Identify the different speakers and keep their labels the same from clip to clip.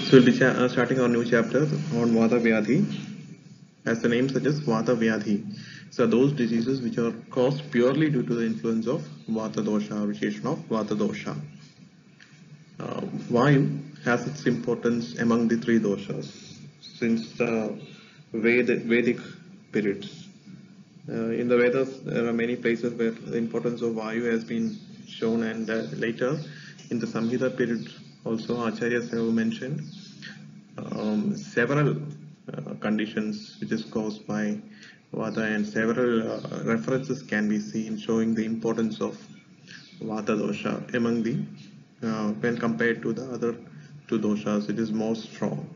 Speaker 1: So we'll be starting our new chapter on Vata Vyadhi. As the name suggests, Vata Vyadhi. So those diseases which are caused purely due to the influence of Vata Dosha, Visheshana of Vata Dosha. Vayu has its importance among the three doshas since the Vedic periods. In the Vedas, there are many places where the importance of Vayu has been shown, and later in the Samhita period also Acharyas have mentioned several conditions which is caused by Vata, and several references can be seen showing the importance of Vata dosha among the when compared to the other two doshas, it is more strong.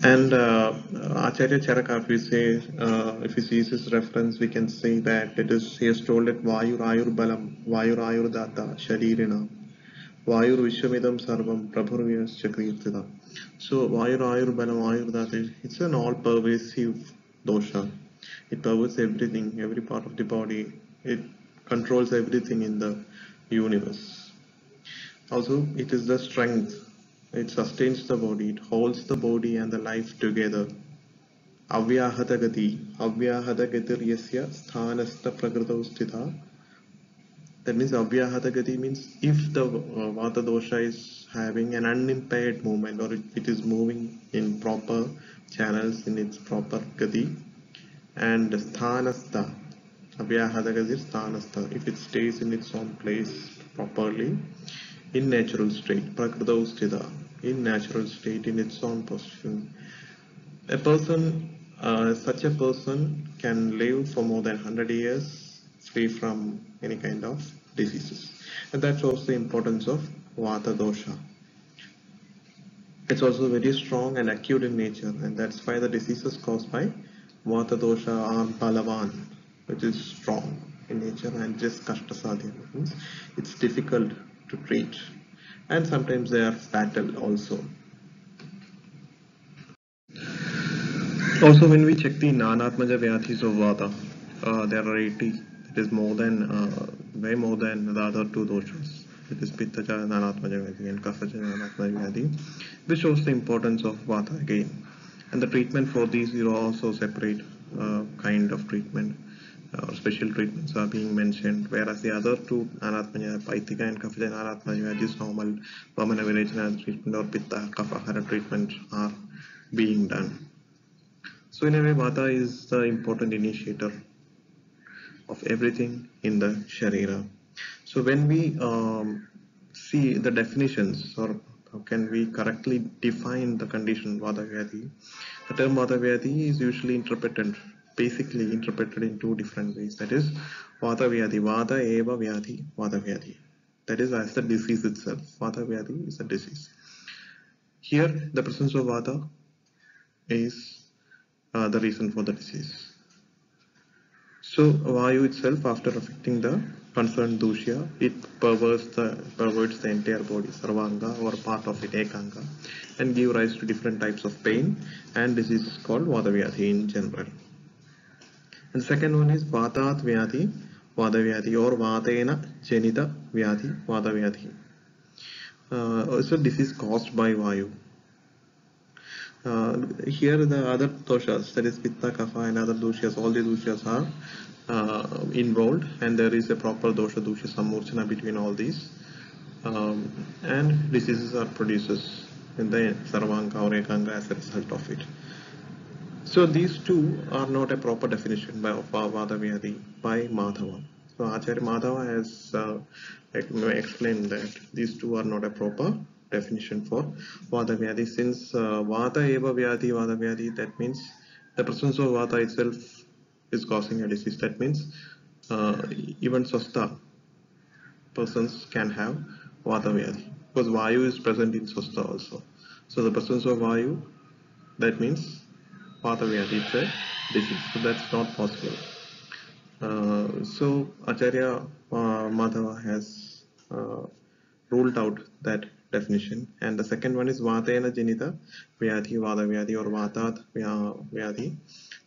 Speaker 1: And Acharya Charaka, if we see this reference, we can say that he has told that Vayur Ayur Balam, Vayur Ayur Data, Sharirina, Vayur Vishwamidam Sarvam, Prabhurviyas Chakriyatida. So Vayur Ayur Balam, Vayur Data, it's an all-pervasive dosha. It pervades everything, every part of the body. It controls everything in the universe. Also, it is the strength. It sustains the body. It holds the body and the life together. Avyahadagati. Avyahadagatir yasya sthanasta prakritau sthita. That means Avyahadagati means if the Vata dosha is having an unimpaired movement, or it is moving in proper channels in its proper gati, and sthanasta. Avyahadagati sthanasta. If it stays in its own place properly, in natural state, prakritau sthita, in natural state, in its own position. A person, such a person can live for more than 100 years free from any kind of diseases. And that shows the importance of Vata dosha. It's also very strong and acute in nature, and that's why the diseases caused by Vata dosha are balavan, which is strong in nature, and just kashtasadhya, means it's difficult to treat, and sometimes they are fatal also. Also, when we check the Nanatmaja Vyadhis of Vata, there are 80. It is more than, way more than the other two doshas. It is Pittaja Nanatmaja Vyadhi and Kaphaja Nanatmaja Vyadhi. This shows the importance of Vata again. And the treatment for these is also separate kind of treatment. Special treatments are being mentioned, whereas the other two Anatmanya, Paitika and Kaphaja Anatmanya, just normal Vamana Virajana treatment or Pitta Kaphahara treatment are being done. So in a way, Vata is the important initiator of everything in the Sharira. So when we see the definitions, or how can we correctly define the condition Vata Vyadhi, the term Vata Vyadhi is usually basically interpreted in two different ways. That is, Vata Vyadhi, Vata Eva Vyadhi, Vata Vyadhi. That is as the disease itself. Vata Vyadhi is a disease. Here, the presence of Vata is the reason for the disease. So Vayu itself, after affecting the concerned Dushya, it perverts the entire body, Sarvanga, or part of it, Ekanga, and give rise to different types of pain, and this is called Vadavyadhi in general. And the second one is Vatat Vyadhi, Vadavyadhi, or Vatena Janita Vyadhi, Vadavyadhi. Also, this is caused by Vayu. Here the other doshas, that is Pitta, Kapha and other doshas, all the doshas are involved, and there is a proper dosha samurchana between all these, and diseases are produced in the Sarvanga or Ekanga as a result of it. So these two are not a proper definition by Vata Vyadhi by Madhava. So Acharya Madhava has explained that these two are not a proper definition for Vata Vyadhi, since Vata Eva Vyadhi, Vata Vyadhi, that means the presence of Vata itself is causing a disease. That means even Swastha persons can have Vata Vyadhi, because Vayu is present in Swastha also. So the presence of Vayu, that means Vata Vyadhi, it's a disease. So that's not possible. So Acharya Madhava has ruled out that definition, and the second one is Vatena Janita Vyadhi, Vada Vyadhi, or Vatat Vyadhi.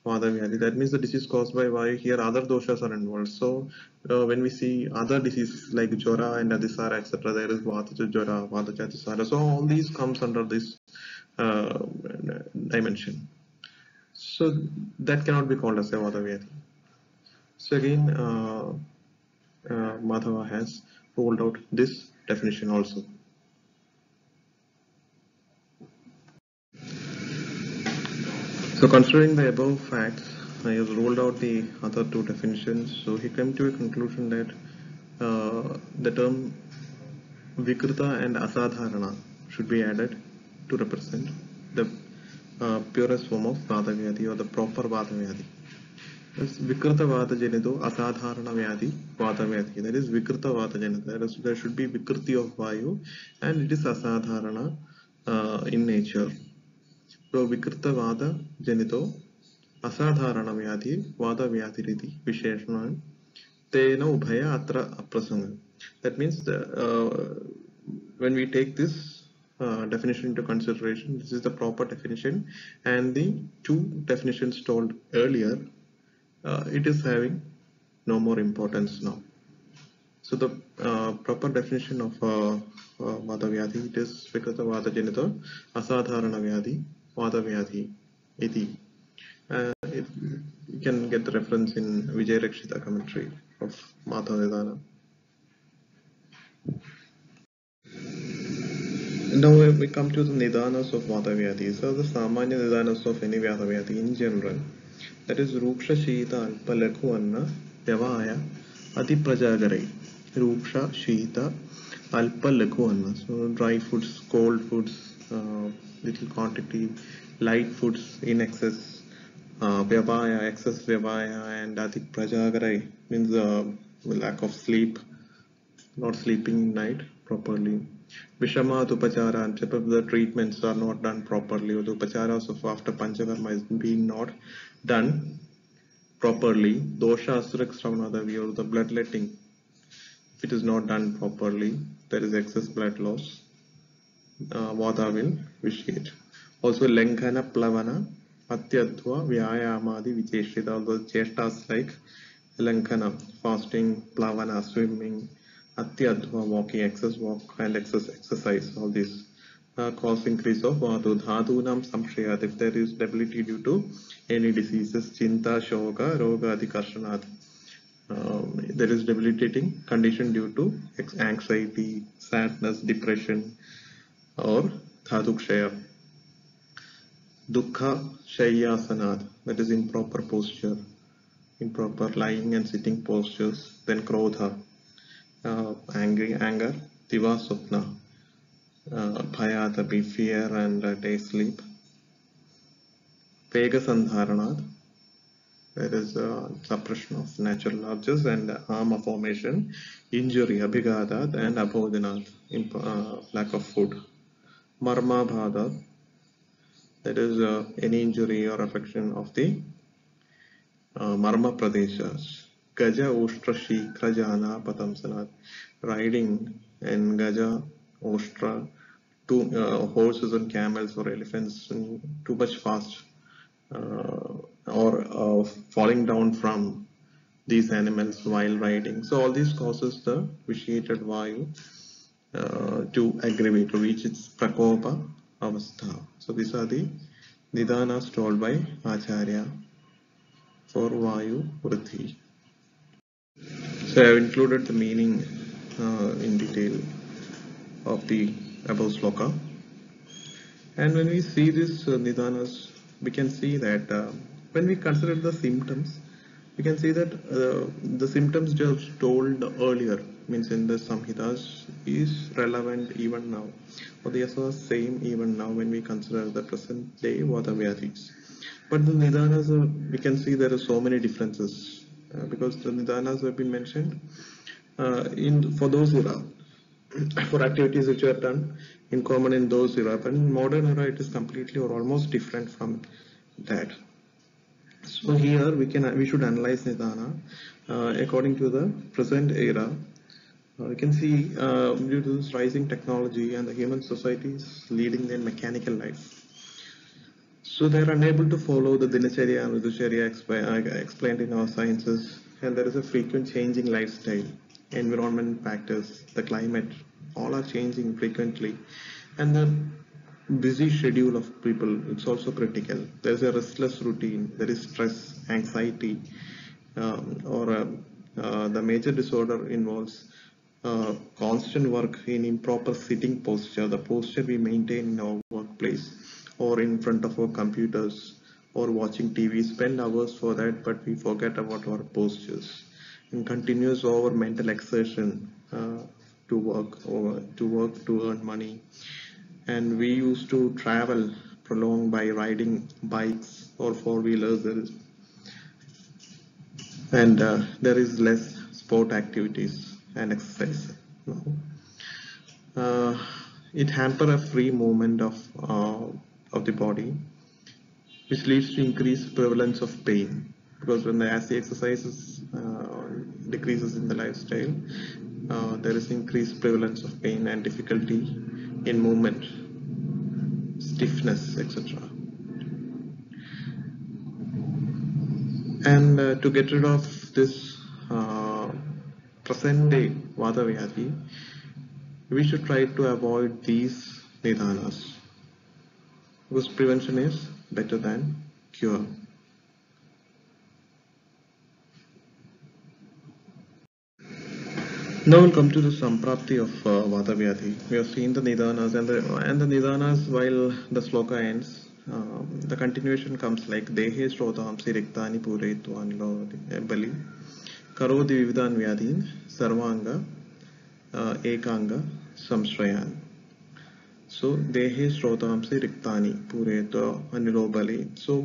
Speaker 1: That means the disease caused by Vayu. Here other doshas are involved. So when we see other diseases like Jora and Adisara, etc., there is Vata Jora, Vata Chatisara. So all these comes under this dimension. So that cannot be called as a Vata Vyadhi. So again, Madhava has rolled out this definition also. So considering the above facts, I have ruled out the other two definitions. So he came to a conclusion that the term Vikrita and Asadharana should be added to represent the purest form of Vata Vyadhi or the proper Vata Vyadhi. That's Vikrita Vata Janito Asadharana Vyadhi Vata Vyadhi. That is Vikrita Vata Janito. There should be Vikriti of Vayu and it is Asadharana in nature. So Vikrita Vata Janito Asadharana Vyadhi Vata Vyadhi Riti Visheshana Tena Ubhaya Atra Aprasanga. That means when we take this definition into consideration, this is the proper definition, and the two definitions told earlier, it is having no more importance now. So the proper definition of Vata Vyadhi, it is Vikrita Vata Janito Asadharana Vyadhi Vata Vyadhi Iti. You can get the reference in Vijay Rakshita commentary of Matha Vedana. Now we come to the Nidanas of Vata Vyadhi. So the Samanya Nidanas of any Vata Vyadhi in general. That is Ruksha Shita Alpa Lakhu Anna Vyavaya Ati Prajagarai. Ruksha Shita Alpa Lakhu Anna. So dry foods, cold foods, little quantity, light foods in excess, Vyavaya, excess Vyavaya, and Ati Prajagarai means lack of sleep, not sleeping night properly. Vishama Upachara, and the treatments are not done properly, or the upacharas of after Panchakarma is being not done properly. Dosha Asrak Sravnadavi, or the bloodletting, if it is not done properly, there is excess blood loss. Vata will vitiate. Also, Lenkana Plavana, Atyadhva, Vyayamadi, Vicheshita, all those chestas like Lenkana, fasting, Plavana, swimming, Atyadhva, walking, excess walk, and excess exercise, all these cause increase of Vatu. Dhadunam Samshayat, if there is debility due to any diseases, Chinta, Shoga, Roga, Adi Karshanat. There is debilitating condition due to anxiety, sadness, depression, or Dhadukshaya. Dukkha Shayasanat, that is improper posture, improper lying and sitting postures. Then Krodha, anger, Tiva Supna, Bhayatapi, fear and day sleep. Vega Sandharanat, that is suppression of natural urges and harm formation, injury, Abhigadat and Abhodinat, lack of food. Marma Bhadat, that is any injury or affection of the Marma Pradeshas. Gaja Oshtra Shikra Jana Patamsanat, riding in Gaja Oshtra, horses and camels or elephants too much fast, or falling down from these animals while riding. So all these causes the vitiated Vayu to aggravate, to reach its Prakopa Avastha. So these are the Nidanas told by Acharya for Vayu Vriddhi. So I have included the meaning in detail of the above sloka. And when we see this Nidanas, we can see that when we consider the symptoms, we can see that the symptoms just told earlier, means in the Samhitas, is relevant even now, or they are same even now when we consider the present day Vata Vyadhis. But the Nidanas, we can see there are so many differences because the Nidanas have been mentioned for those era, for activities which are done in common in those era, but in modern era it is completely or almost different from that. So here we should analyze Nidana according to the present era. You can see due to this rising technology and the human society is leading their mechanical life. So they are unable to follow the Dinacharya and Ridhucharya explained in our sciences, and there is a frequent changing lifestyle, environment factors, the climate, all are changing frequently, and the busy schedule of people, it's also critical. There is a restless routine, there is stress, anxiety, or the major disorder involves constant work in improper sitting posture, the posture we maintain in our workplace or in front of our computers or watching TV, spend hours for that, but we forget about our postures. And continuous over mental exertion to earn money. And we used to travel prolonged by riding bikes or four-wheelers, and there is less sport activities and exercise. No. Uh, it hamper a free movement of the body, which leads to increased prevalence of pain, because as the exercises decreases in the lifestyle, there is increased prevalence of pain and difficulty in movement, stiffness, etc. And to get rid of this present day Vata Vyadhi, we should try to avoid these nidhanas, because prevention is better than cure. Now we'll come to the samprapti of Vata Vyadhi. We have seen the nidhanas and the nidhanas while the sloka ends. The continuation comes like Dehe Shrotamsi Riktani Puretvan Bali Karodi Vividan Vyadin Sarvanga Ekanga Samshrayan. So Dehe Shrotamsi Riktani Pureto Anilobali. So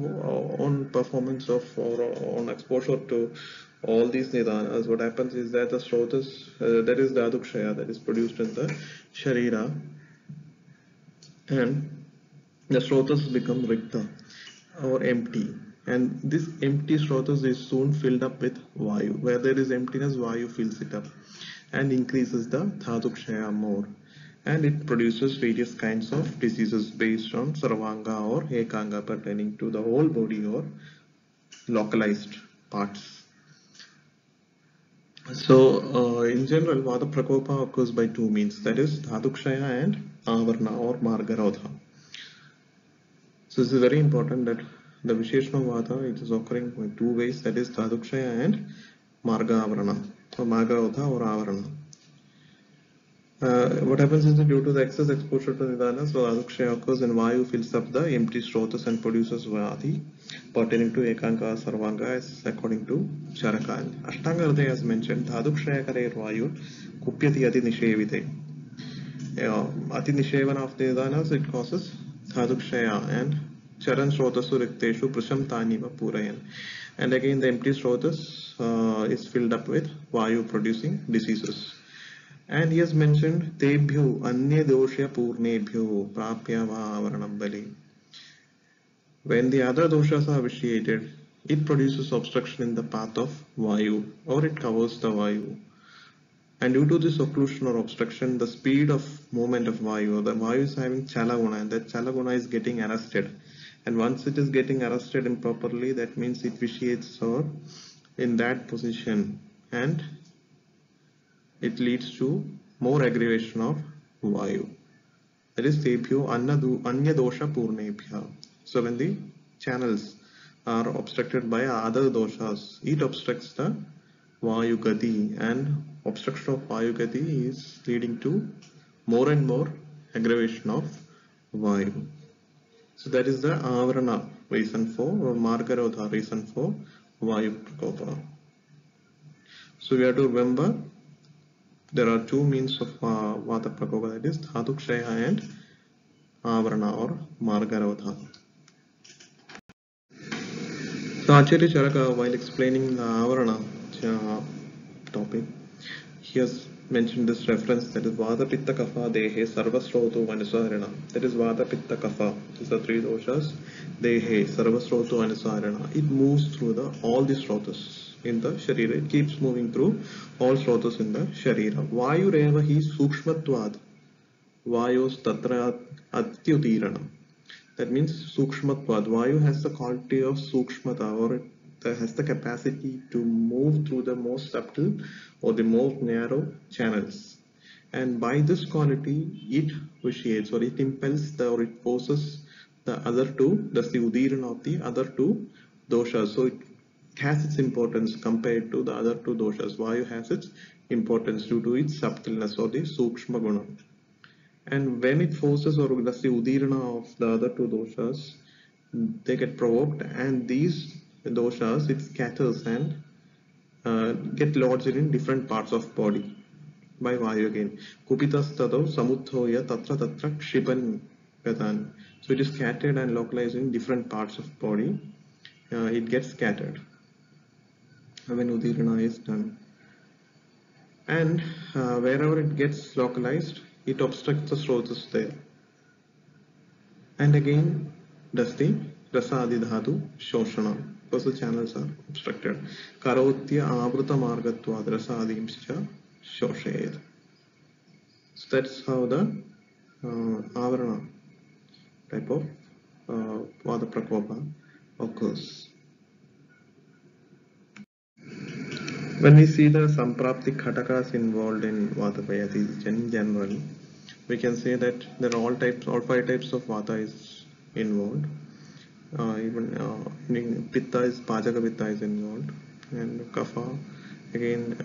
Speaker 1: on performance of or on exposure to all these nidhanas, what happens is that the Shrotas, that is Dhadukshaya, that is produced in the Sharira, and the Shrotas become Rikta or empty. And this empty Shrotas is soon filled up with Vayu. Where there is emptiness, Vayu fills it up and increases the Dhadukshaya more. And it produces various kinds of diseases based on Sarvanga or Ekanga pertaining to the whole body or localized parts. So, in general, Vata Prakopa occurs by two means, that is Dhadukshaya and Avarna or Margarodha. So, this is very important that the Visheshna Vata, it is occurring by two ways, that is Dhadukshaya and Marga Avarana, or Margarodha or Avarana. What happens is that due to the excess exposure to Nidana, so Dhadukshaya occurs and Vayu fills up the empty Shrotas and produces Vyadhi pertaining to Ekanka Sarvanga as according to Charaka. Ashtanga Hridaya as mentioned, Dhadukshaya Kare Vayu Kupyati Ati Nishevite. Ati Nishevana of the Nidanas, it causes Dhadukshaya and Charan Shrotasu Rikteshu Prasham Taniva Purayan. And again the empty Shrotas is filled up with Vayu producing diseases. And he has mentioned Tebhyo Anya Dosha Purnebhyo Prapya Varanam Bali. When the other doshas are vitiated, it produces obstruction in the path of Vayu, or it covers the Vayu. And due to this occlusion or obstruction, the speed of movement of Vayu, the Vayu is having Chalaguna, and that Chalaguna is getting arrested. And once it is getting arrested improperly, that means it vitiates or in that position, and it leads to more aggravation of Vayu. That is Tebhyo Anya Dosha Purnebhya. So when the channels are obstructed by other doshas, it obstructs the Vayu Gati, and obstruction of Vayu Gati is leading to more and more aggravation of Vayu. So that is the Avarana reason for, or Margarodha reason for Vayu Prakopa. So we have to remember there are two means of Vata Prakopa, that is Dhadukshaya and Avarana or Margarodha. So Acharya Charaka, while explaining the Avarana topic, he has mentioned this reference, that is Vata Pitta Kapha Dehe Sarvasrotu Anusarana. That is Vata Pitta Kapha. These are three doshas. Dehe Sarvasrotu Anusarana. It moves through all the srotas. in the Sharira. It keeps moving through all Srotas in the Sharira. Vayu Reva hi Sukshmatvad. Vayos Tatra Atyutirana. That means Sukshmatvad. Vayu has the quality of Sukshmata, or it has the capacity to move through the most subtle or the most narrow channels. And by this quality, it vitiates or it impels or it forces the other two, that's the Udirana of the other two doshas. So it has its importance compared to the other two doshas. Vayu has its importance due to its subtleness or the Sukshma Guna. And when it forces or that's the Udirana of the other two doshas, they get provoked, and these doshas it scatters and get lodged in different parts of body by Vayu again. Kupitastado samuthoya tatra tatra kshipan vedan. So it is scattered and localized in different parts of body. It gets scattered when Udirana is done. And wherever it gets localized, it obstructs the srotas there. And again, does the rasa adidhatu shoshana, because the channels are obstructed. Karotya avruta margatvad rasa adimscha shoshayed. So that's how the avarana type of vada prakopa occurs. When we see the samprapti khatakas involved in vata vayatis in general, we can say that there are all five types of vata is involved. Even pitta is pajaka pitta is involved, and kapha again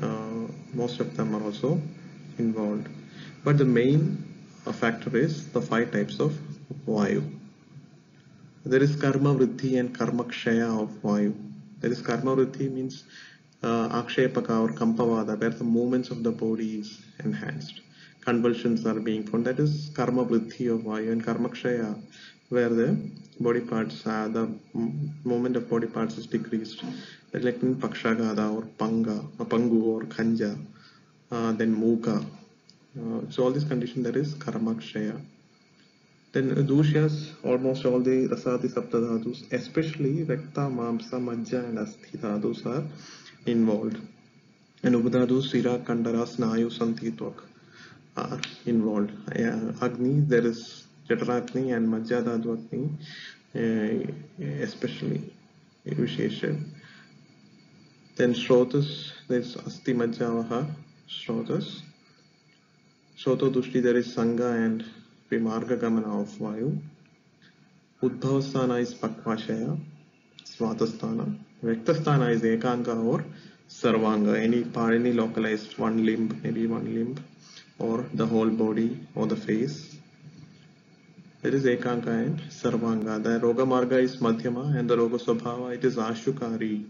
Speaker 1: most of them are also involved. But the main factor is the five types of vayu. There is karma vriddhi and karma kshaya of vayu. There is karma vriddhi means akshepaka or kampavada, where the movements of the body is enhanced, convulsions are being formed. That is karma vriddhi of vayu. And karma kshaya, where the body parts, the movement of body parts is decreased, like in pakshagada or pangu or khanja, then muka. So all these conditions, there is karma kshaya. Then dushas, almost all the rasati saptadhatus, especially Rekta, Mamsa, Majja and Asthi dhadus are involved. And Ubadhadus, Sira, Kandara, Snayu, Santitvak are involved. Agni, there is Jataragni and Majja Dhatu Agni, especially Vishesha. Then Shrotas, there is Asti Majjavaha, Shrotas. Shroto Dushti, there is Sangha and Vimarga Gamana of Vayu. Udbhavasthana is Pakvashaya, Svatasthana. Vektasthana is Ekanga or Sarvanga, any localized one limb, maybe one limb, or the whole body or the face. There is Ekanga and Sarvanga. The Roga Marga is Madhyama, and the Roga Swabhava, it is Ashukari.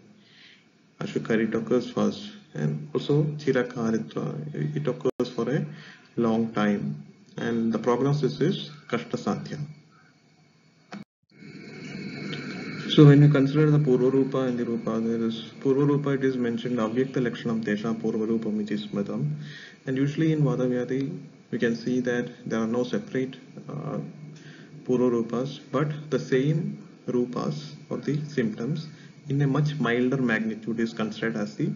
Speaker 1: Ashukari, it occurs first. And also Chirakaritva, it occurs for a long time. And the prognosis is Kashta Sadhya. So when you consider the Purva Rupa and the Rupa, there is Purva Rupa, it is mentioned Avyakta Lakshanam Tesha Purva Rupa which is Smatam. And usually in Vata Vyati, we can see that there are no separate Purva Rupas, but the same Rupas or the symptoms in a much milder magnitude is considered as the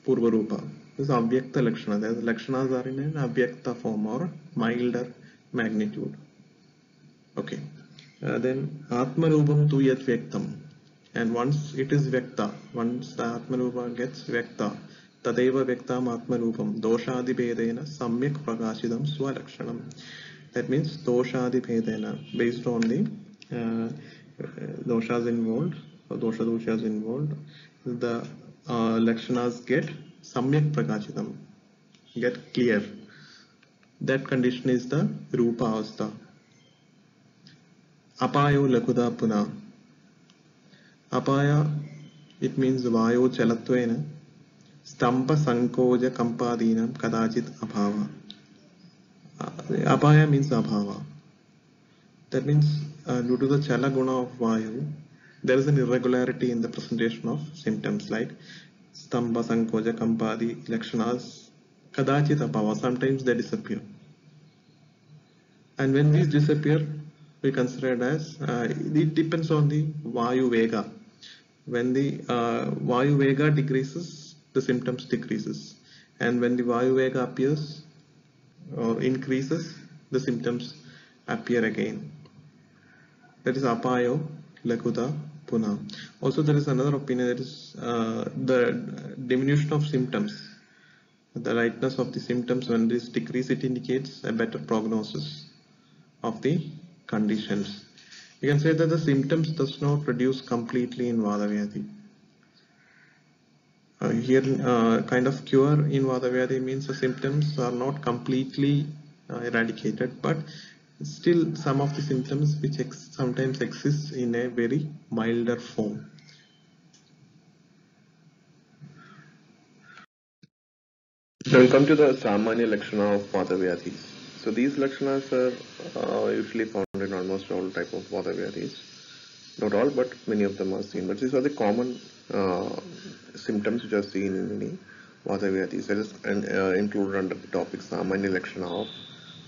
Speaker 1: Purva Rupa. This is Avyakta Lakshana. The Lakshanas are in an Avyakta form or milder magnitude. Okay. Then Atma Rupam tu yat Vyaktam. And once it is Vyakta, once the Atma Rupa gets Vyakta, Tadeva Vyaktam Atma Rupam Doshadi Bhedena Samyak Prakashidam Swalakshanam. That means Doshadi Bhedena, based on the doshas involved, or doshas involved, the Lakshanas get Samyak Prakashidam, get clear. That condition is the Rupa Avastha. Apayo Lakuda Puna. Apaya, it means Vayo Chalatvena, Stampa Sankoja Kampadinam Kadachit Abhava. Apaya means Abhava. That means due to the Chala Guna of Vayu, there is an irregularity in the presentation of symptoms like Stampa Sankoja Kampadi Lakshanas Kadachit Abhava. Sometimes they disappear. And when these disappear, we consider it as it depends on the Vayu Vega. When the Vayu Vega decreases, the symptoms decreases, and when the Vayu Vega appears or increases, the symptoms appear again. That is Apayo Lakuta Puna. Also, there is another opinion, that is the diminution of symptoms. The lightness of the symptoms, when this decrease, it indicates a better prognosis of the conditions. You can say that the symptoms does not reduce completely in Vata Vyadhi. Here, kind of cure in Vata Vyadhi means the symptoms are not completely eradicated, but still some of the symptoms which sometimes exist in a very milder form.
Speaker 2: Now we come to the Samanya Lakshana of Vata Vyadhis. So these Lakshanas are usually found in almost all type of Vata Vyadhis. Not all, but many of them are seen. But these are the common symptoms which are seen in many Vata Vyadhis. That is included under the topic Samanya Lakshana of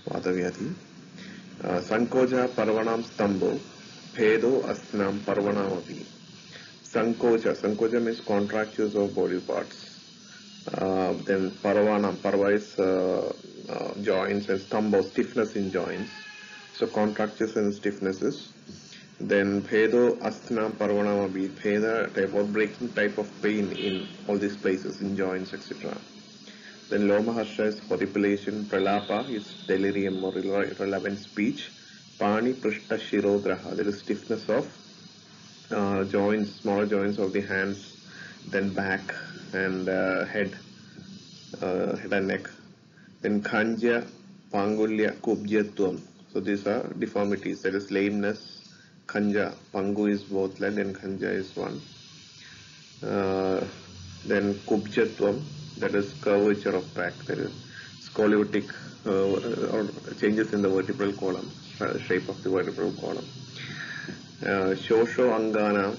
Speaker 2: Vata Vyadhi. Sankoja Parvanam Stambo, Bhedo Asnam Parvanamapi. Sankoja means contractures of body parts. Then Parva is joints, and Stambho, stiffness in joints. So contractures and stiffnesses. Then Bhedo Asthana Parvanamabi, Bheda type of breaking type of pain in all these places, in joints, etc. Then Lomaharsha is horripilation, Pralapa is delirium or irrelevant speech, Pani Prishta Shirograha, there is stiffness of joints, small joints of the hands, then back and head and neck. Then Khanja, Pangulya, Kubjatvam. So these are deformities, that is lameness. Khanja, Pangu is both leg and Khanja is one. Then Kubjatvam, that is curvature of back, that is scoliotic or changes in the vertebral column, shape of the vertebral column. Shosho Angana,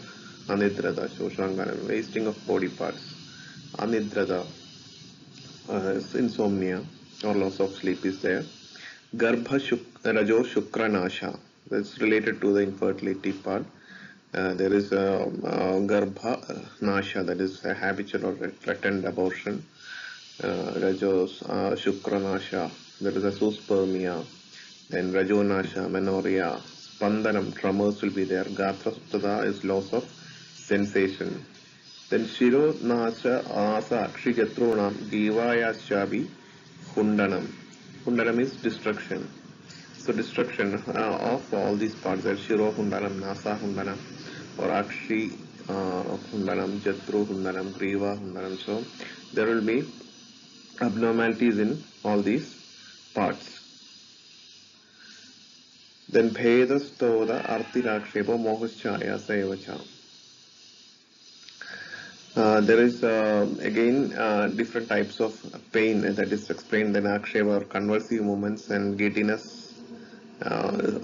Speaker 2: Anidrada, Shosho Angana, wasting of body parts. Anidrada, insomnia or loss of sleep is there. Garbha Rajo Shukra Nasha, that's related to the infertility part. There is Garbha Nasha, that is a habitual or threatened abortion. Rajos Shukra Nasha, there is a zoospermia. Then Rajo Nasha, menorrhea. Spandanam, tremors will be there. Gatra Suptada is loss of sensation. Then Shiro Nasha Asa Akshijatronam Divayashabi Hundanam. Hundanam is destruction. So destruction of all these parts, that Shiro Hundanam, Nasa Hundanam, or Akshi Hundanam, Jatru Hundanam, Griva Hundanam. So there will be abnormalities in all these parts. Then Bhedastoda Artirakshepo Mohaschaya Saevacha. There is again different types of pain that is explained in Aksheva, or convulsive movements and giddiness,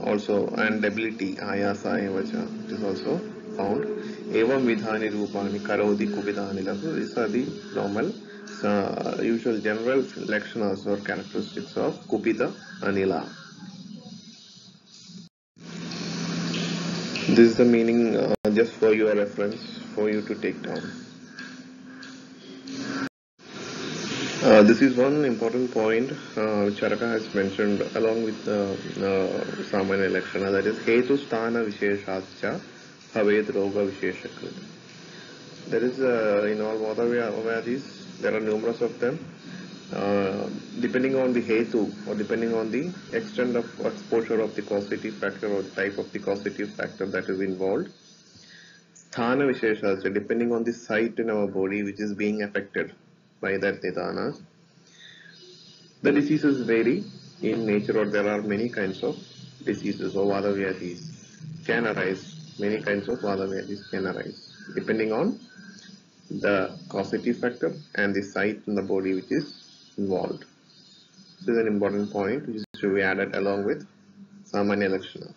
Speaker 2: also, and debility, ayasa evacha, is also found. Evam vidhani rupani karodi kubidani lahu. These are the normal, usual general lakshanas or characteristics of Kupita Anila. This is the meaning just for your reference, for you to take down. This is one important point which Charaka has mentioned along with the Samanya Lakshana, that is Hetu Sthana Visheshascha Haved Roga Visheshakrit. There is in all Vata Vyadhis, there are numerous of them. Depending on the Hetu, or depending on the extent of exposure of the causative factor or the type of the causative factor that is involved, Sthana Visheshascha, depending on the site in our body which is being affected by that nidana, the diseases vary in nature, or there are many kinds of diseases or Vata Vyadhis can arise. Many kinds of Vata Vyadhis can arise depending on the causative factor and the site in the body which is involved. This is an important point which should be added along with Samanya Lakshana.